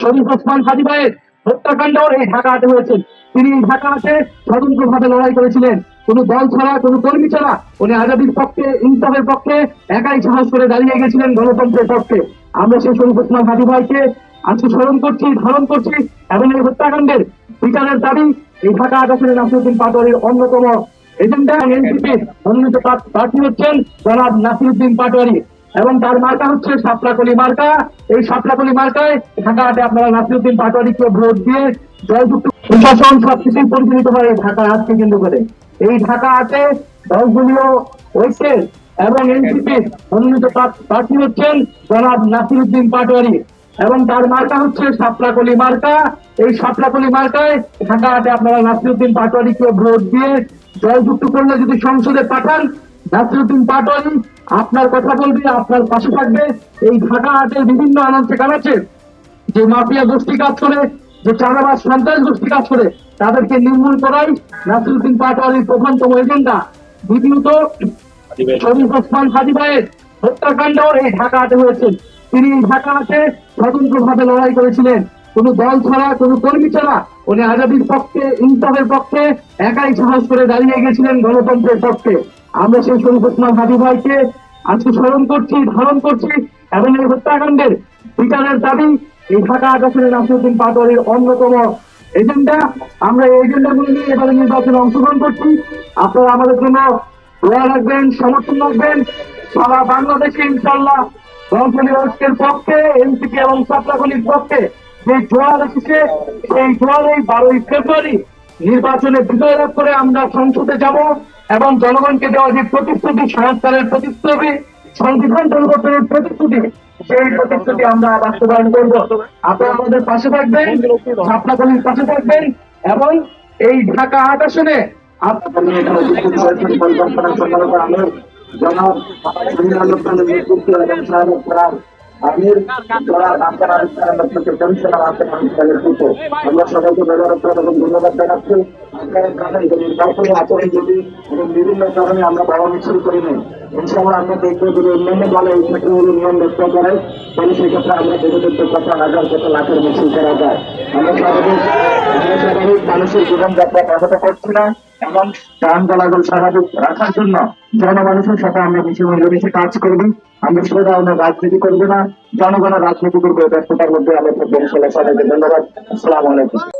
শরীফ ওসমান হাদি ভাইয়ের হত্যাকাণ্ড এই ঢাকাতে হয়েছে। তিনি ঢাকাতে স্বতন্ত্রভাবে লড়াই করেছিলেন, কোন দল ছাড়া, কোন কর্মী ছাড়া। উনি আজাদির পক্ষে, ইনসাফের পক্ষে একাই সাহস করে দাঁড়িয়ে গেছিলেন গণতন্ত্রের পক্ষে। আমরা সেই শরীফ ওসমান হাদি ভাইকে আজকে স্মরণ করছি, ধারণ করছি এবং এই হত্যাকাণ্ডের বিচারের দাবি এই ঢাকা আসনের নাসিরউদ্দিন পাটোয়ারির অন্যতম এজেন্ডা এনসিপি মনোনীত প্রার্থী হচ্ছেন জনাব নাসিরউদ্দিন পাটোয়ারি এবং তার মার্কা হচ্ছে সাপলাকলি মার্কা। এই সাপলাকলি মার্কায় ঢাকাতে আপনারা নাসিরউদ্দিন পাটোয়ারিকে ভোট দিয়ে জয়যুক্ত প্রশাসন সবকিছুই পরিচালিত হয় ঢাকা আজকে কেন্দ্র করে। এই ঢাকাতে দলগুলিও ঐক্যের এবং এনসিপি মনোনীত প্রার্থী হচ্ছেন জনাব নাসিরউদ্দিন পাটোয়ারি এবং তার মার্কা হচ্ছে সাপলাকলি মার্কা। এই সাপলাকলি মার্কায় ঢাকাতে আপনারা নাসিরউদ্দিন পাটোয়ারিকে ভোট দিয়ে জয়যুক্ত করলে যদি সংসদে পাঠান, নাসিরউদ্দিন পাটোয়ারি আপনার কথা বলবে, আপনার পাশে থাকবে। এই ঢাকা হাটের বিভিন্ন আনাচে কানাচে যে মাফিয়া গোষ্ঠী কাজ করে, যে চাঁদাবাজ সন্ত্রাস গোষ্ঠী কাজ করে, তাদেরকে নির্মূল করাই নাসিরউদ্দিন পাটোয়ারির প্রধানতম এজেন্ডা। দ্বিতীয়ত, শরীফ ওসমান হাদি ভাইয়ের হত্যাকাণ্ড এই ঢাকাতে হয়েছে। তিনি ঢাকাতে স্বতন্ত্রভাবে লড়াই করেছিলেন, কোন দল ছাড়া, কোন কর্মী ছাড়া। উনি আজাদির পক্ষে, ইনসাফের পক্ষে একাই সাহস করে দাঁড়িয়ে গেছিলেন গণতন্ত্রের পক্ষে। আমরা সেই শরীফ ওসমান হাদি ভাইকে আজকে স্মরণ করছি, ধারণ করছি এবং এই হত্যাকাণ্ডের বিচারের দাবি এই ঢাকা আসনের নাসিরউদ্দিন পাটোয়ারির অন্যতম এজেন্ডা। আমরা এই এজেন্ডাগুলো নিয়ে এবারে নির্বাচনে অংশগ্রহণ করছি। আপনারা আমাদের জন্য দোয়া রাখবেন, সমর্থন রাখবেন। সারা বাংলাদেশে ইনশাল্লাহ রংপুরের ঐক্যের পক্ষে, এনসিপি এবং সাপলাকলির পক্ষে যে জোয়ার এসেছে, সেই জোয়ারে 12ই ফেব্রুয়ারি নির্বাচনে বিজয় লাভ করে আমরা সংসদে যাব এবং জনগণকে দেওয়া যে প্রতিশ্রুতি, সংস্কারের প্রতিশ্রুতি, সংবিধান পরিবর্তনের প্রতিশ্রুতি, সেই প্রতিশ্রুতি আমরা বাস্তবায়ন করব। আপনারা আমাদের পাশে থাকবেন, সাপলাকলির পাশে থাকবেন এবং এই ঢাকা 8 আসনে আমির আমরা সবাইকে ধন্যবাদ জানাচ্ছি। আচরণ যদি বিভিন্ন কারণে আমরা বড় মিছিল করি নাই, ইনশাআল্লাহ আমরা দেখবো যদি অন্যান্য দলে এই ক্ষেত্রে নিয়ম রক্ষা করে, তাহলে সেক্ষেত্রে আমরা দেখে দেখতে কত হাজার কত লাখের মিছিল করা যায়। আমরা স্বাভাবিক মানুষের জীবনযাত্রা ব্যাহত করছি না এবং প্রাণ চলাচল স্বাভাবিক রাখার জন্য জনমানুষের সাথে আমরা মিলেমিশে কাজ করবি। আমরা সে ধরনের রাজনীতি করবো না, জনগণের রাজনীতি করবো। ব্যস্ততার মধ্যে আমরা সবাইকে ধন্যবাদ। আসসালামু আলাইকুম।